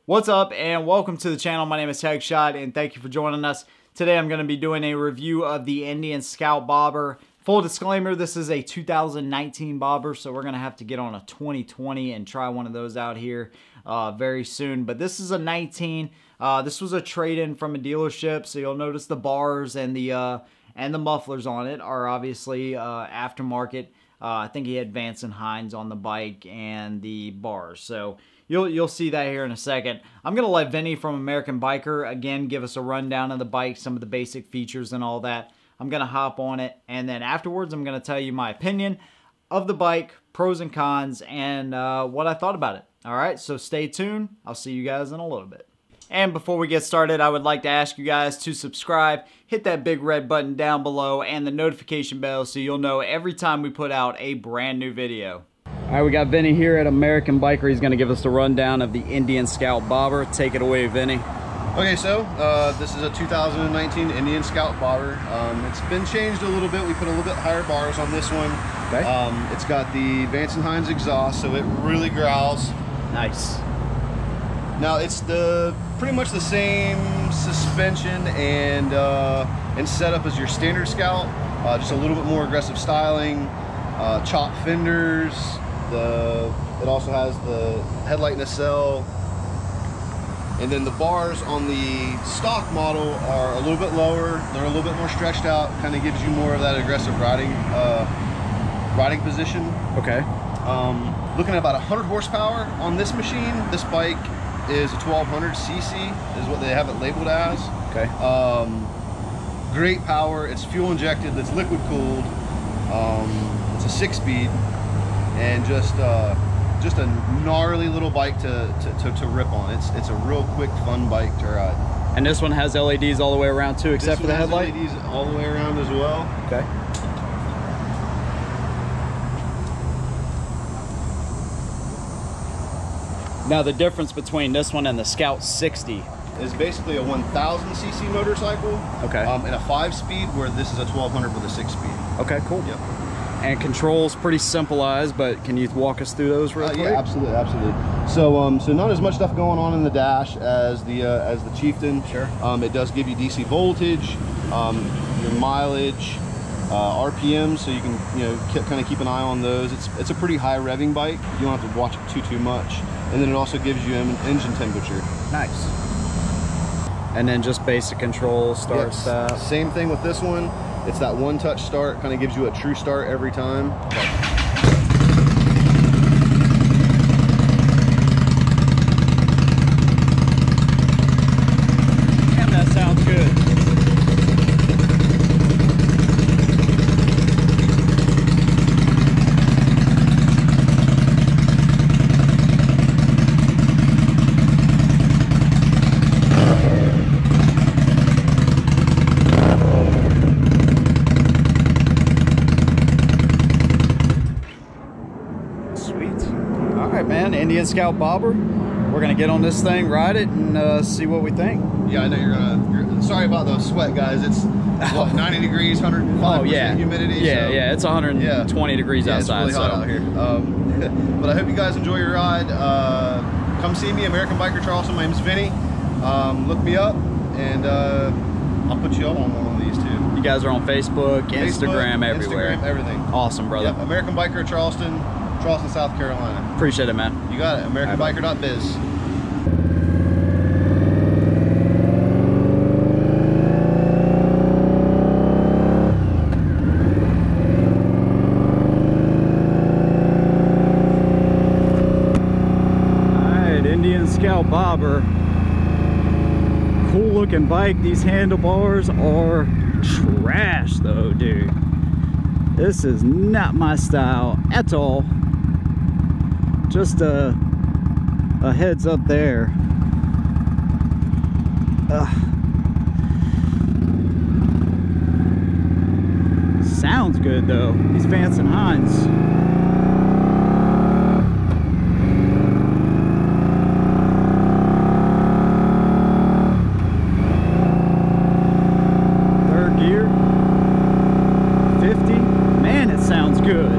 What's up and welcome to the channel. My name is Shot and thank you for joining us. Today I'm going to be doing a review of the Indian Scout Bobber. Full disclaimer, this is a 2019 bobber, so we're going to have to get on a 2020 and try one of those out here very soon. But this is a 19. This was a trade-in from a dealership, so you'll notice the bars and the mufflers on it are obviously aftermarket. I think he had Vance and Hines on the bike and the bars, so you'll see that here in a second. I'm going to let Vinny from American Biker, again, give us a rundown of the bike, some of the basic features and all that. I'm going to hop on it, and then afterwards I'm going to tell you my opinion of the bike, pros and cons, and what I thought about it. Alright, so stay tuned. I'll see you guys in a little bit. And before we get started, I would like to ask you guys to subscribe, hit that big red button down below, and the notification bell so you'll know every time we put out a brand new video. Alright, we got Vinny here at American Biker. He's going to give us the rundown of the Indian Scout Bobber. Take it away, Vinny. Okay, so this is a 2019 Indian Scout Bobber. It's been changed a little bit. We put a little bit higher bars on this one. Okay. It's got the Vance and Hines exhaust, so it really growls. Nice. Now it's pretty much the same suspension and setup as your standard Scout. Just a little bit more aggressive styling, chop fenders. It also has the headlight nacelle, and then the bars on the stock model are a little bit lower. They're a little bit more stretched out. Kind of gives you more of that aggressive riding position. Okay. Looking at about 100 horsepower on this machine. This bike is a 1200 cc is what they have it labeled as. Okay. Great power. It's fuel injected. It's liquid cooled. It's a 6-speed, and just a gnarly little bike to rip on. It's a real quick, fun bike to ride. And this one has LEDs all the way around too, except for the headlight? LEDs all the way around as well. Okay. Now the difference between this one and the Scout 60 is basically a 1000 cc motorcycle. Okay. And a 5-speed, where this is a 1200 with a 6-speed. Okay, cool. Yep. And controls pretty simplified, but can you walk us through those real quick? Yeah, absolutely, absolutely. So, so not as much stuff going on in the dash as the Chieftain. Sure. It does give you DC voltage, your mileage, RPM, so you can kind of keep an eye on those. It's a pretty high revving bike. You don't have to watch it too much. And then it also gives you an engine temperature. Nice. And then just basic controls, start, stop. Same thing with this one. It's that one-touch start, kind of gives you a true start every time. Damn, that sounds good. Man, Indian Scout Bobber. We're gonna get on this thing, ride it, and see what we think. Yeah, I know you're sorry about the sweat, guys. It's what, 90 degrees, 105% humidity. Yeah, so, yeah, it's 120 degrees outside. It's really hot out here. But I hope you guys enjoy your ride. Come see me, American Biker Charleston. My name's Vinny. Look me up, and I'll put you up on one of these too. You guys are on Facebook, Instagram, everywhere. Instagram, everything. Awesome, brother. Yep, American Biker of Charleston, South Carolina. Appreciate it, man. You got it. AmericanBiker.biz. Alright, Indian Scout Bobber. Cool looking bike. These handlebars are trash though, dude. This is not my style at all. Just a heads up there. Sounds good though. These Vance and Hines. Third gear. 50. Man, it sounds good.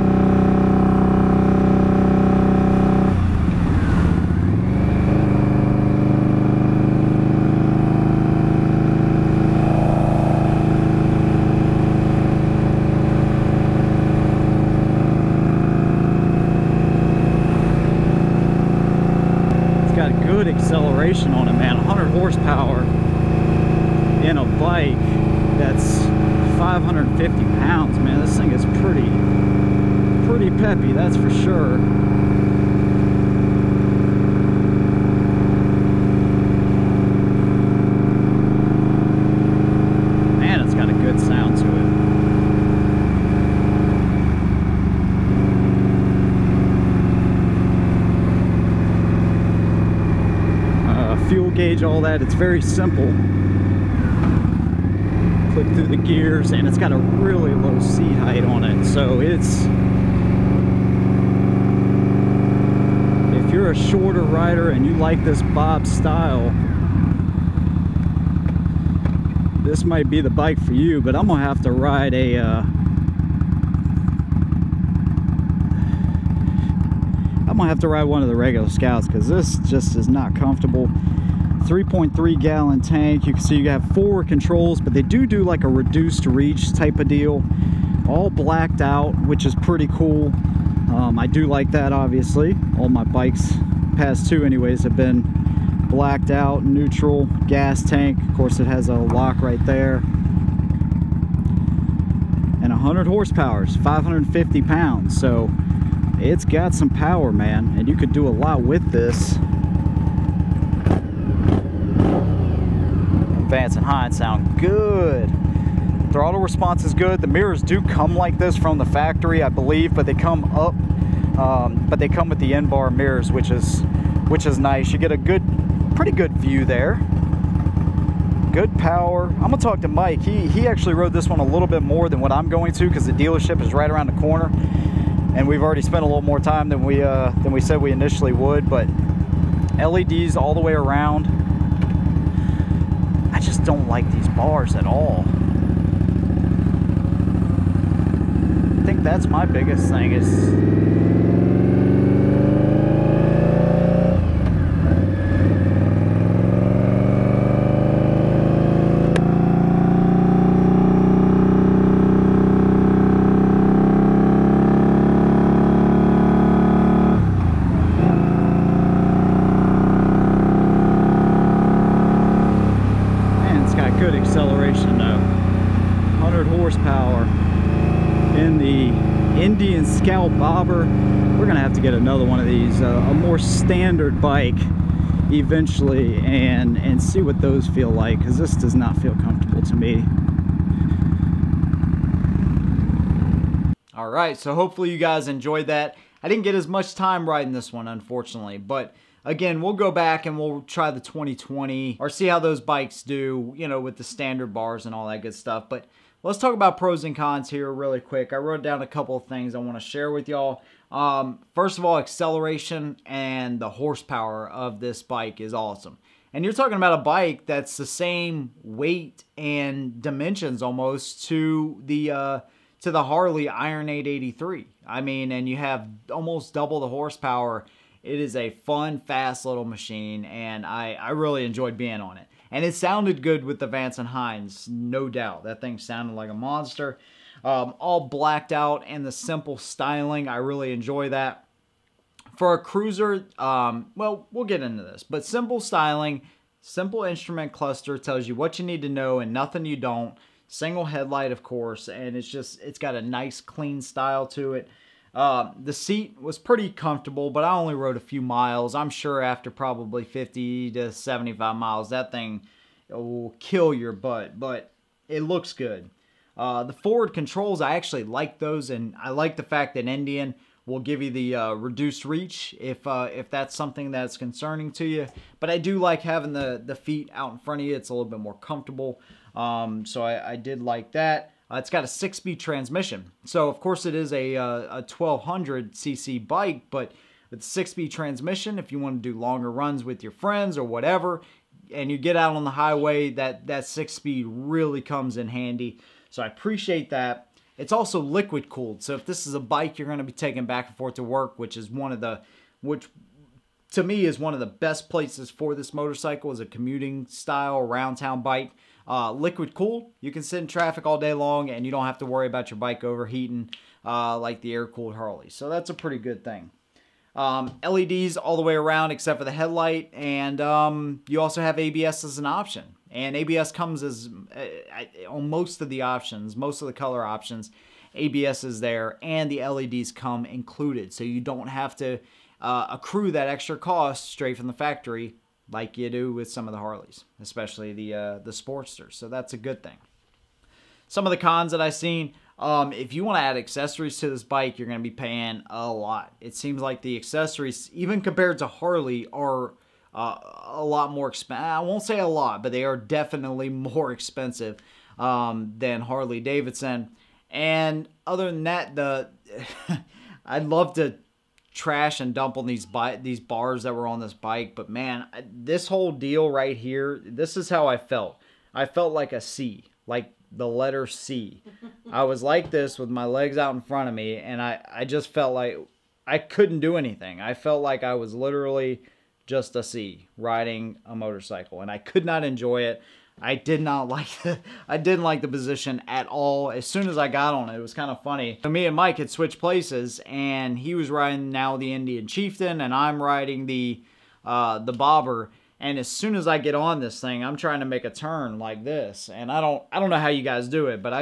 got good acceleration on it, man. 100 horsepower in a bike that's 550 pounds, man. This thing is pretty peppy, that's for sure. Man, it's got a good sound to it. Fuel gauge, all that, it's very simple. Click through the gears, and it's got a really low seat height on it, so it's, if you're a shorter rider and you like this bob style, this might be the bike for you. But I'm gonna have to ride a one of the regular Scouts, because this just is not comfortable. 3.3 gallon tank. You can see you have 4 controls, but they do like a reduced reach type of deal. All blacked out, which is pretty cool. I do like that, obviously. All my bikes, past 2 anyways, have been blacked out. Neutral gas tank. Of course, it has a lock right there. And 100 horsepower, 550 pounds. So it's got some power, man. And you could do a lot with this. Vance and Hines sound good. Throttle response is good. The mirrors do come like this from the factory, I believe, but they come up, but they come with the in-bar mirrors, which is nice. You get a pretty good view there. Good power. I'm gonna talk to Mike. He actually rode this one a little bit more than what I'm going to, because the dealership is right around the corner, and we've already spent a little more time than we said we initially would. But LEDs all the way around. I just don't like these bars at all. I think that's my biggest thing is good acceleration though. 100 horsepower in the Indian Scout Bobber. We're gonna have to get another one of these, a more standard bike eventually, and see what those feel like, because this does not feel comfortable to me. All right, so hopefully you guys enjoyed that. I didn't get as much time riding this one, unfortunately, but again, we'll go back and we'll try the 2020 or see how those bikes do, you know, with the standard bars and all that good stuff. But let's talk about pros and cons here really quick. I wrote down a couple of things I want to share with y'all. First of all, acceleration and the horsepower of this bike is awesome. And you're talking about a bike that's the same weight and dimensions almost to the Harley Iron 883. I mean, and you have almost double the horsepower. It is a fun, fast little machine, and I really enjoyed being on it. And it sounded good with the Vance and Hines, no doubt. That thing sounded like a monster. All blacked out and the simple styling, I really enjoy that. For a cruiser, well, we'll get into this, but simple styling, simple instrument cluster tells you what you need to know and nothing you don't. Single headlight, of course, and it's got a nice, clean style to it. The seat was pretty comfortable, but I only rode a few miles. I'm sure after probably 50 to 75 miles, that thing will kill your butt, but it looks good. The forward controls, I actually like those, and I like the fact that Indian will give you the reduced reach if that's something that's concerning to you. But I do like having the feet out in front of you. It's a little bit more comfortable, so I did like that. It's got a 6-speed transmission. So, of course, it is a 1200cc bike, but with 6-speed transmission, if you want to do longer runs with your friends or whatever, and you get out on the highway, that 6-speed really comes in handy. So I appreciate that. It's also liquid cooled. So if this is a bike you're going to be taking back and forth to work, which to me is one of the best places for this motorcycle, is a commuting style around town bike. Liquid cooled, you can sit in traffic all day long and you don't have to worry about your bike overheating like the air cooled Harley. So that's a pretty good thing. LEDs all the way around except for the headlight, and you also have ABS as an option. And ABS comes as on most of the options, most of the color options. ABS is there, and the LEDs come included, so you don't have to accrue that extra cost straight from the factory like you do with some of the Harleys, especially the Sportsters. So that's a good thing. Some of the cons that I've seen, if you want to add accessories to this bike, you're going to be paying a lot. It seems like the accessories, even compared to Harley, are a lot more expensive. I won't say a lot, but they are definitely more expensive than Harley Davidson. And other than that, I'd love to trash and dump on these bars that were on this bike, but man, this whole deal right here, this is how I felt. I felt like a C, like the letter C. I was like this with my legs out in front of me, and I just felt like I couldn't do anything. I felt like I was literally just a C riding a motorcycle, and I could not enjoy it. I did not like I didn't like the position at all. As soon as I got on it, it was kind of funny. So me and Mike had switched places, and he was riding now the Indian Chieftain, and I'm riding the Bobber. And as soon as I get on this thing, I'm trying to make a turn like this, and I don't know how you guys do it, but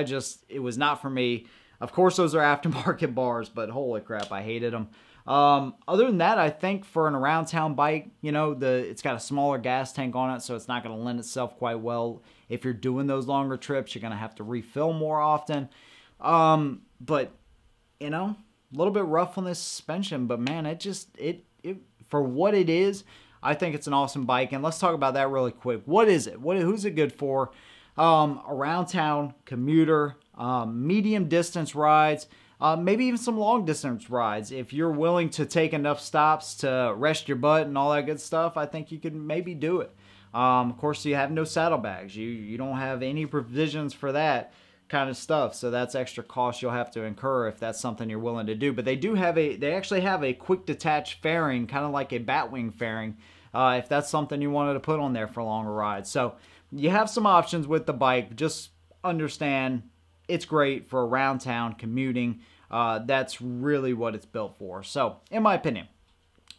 it was not for me. Of course, those are aftermarket bars, but holy crap, I hated them. Other than that, I think for an around town bike, you know, it's got a smaller gas tank on it, so it's not going to lend itself quite well. If you're doing those longer trips, you're going to have to refill more often. But, you know, a little bit rough on this suspension, but man, it for what it is, I think it's an awesome bike. And let's talk about that really quick. What is it? Who's it good for? Around town, commuter, medium distance rides, maybe even some long distance rides. If you're willing to take enough stops to rest your butt and all that good stuff, I think you could maybe do it. Of course, you have no saddlebags. You don't have any provisions for that kind of stuff, so that's extra cost you'll have to incur if that's something you're willing to do. But they actually have a quick detach fairing, kind of like a Batwing fairing, if that's something you wanted to put on there for longer rides. So you have some options with the bike. Just understand it's great for around town commuting. That's really what it's built for. So, in my opinion,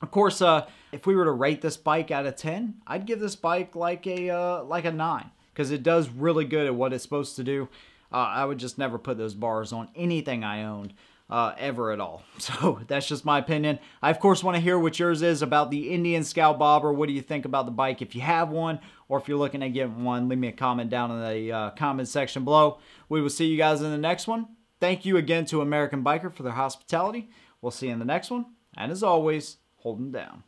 of course, if we were to rate this bike out of 10, I'd give this bike like a 9, because it does really good at what it's supposed to do. I would just never put those bars on anything I owned ever at all. So that's just my opinion. I, of course, want to hear what yours is about the Indian Scout Bobber. What do you think about the bike? If you have one, or if you're looking at getting one, leave me a comment down in the comment section below. We will see you guys in the next one. Thank you again to American Biker for their hospitality. We'll see you in the next one. And as always, hold them down.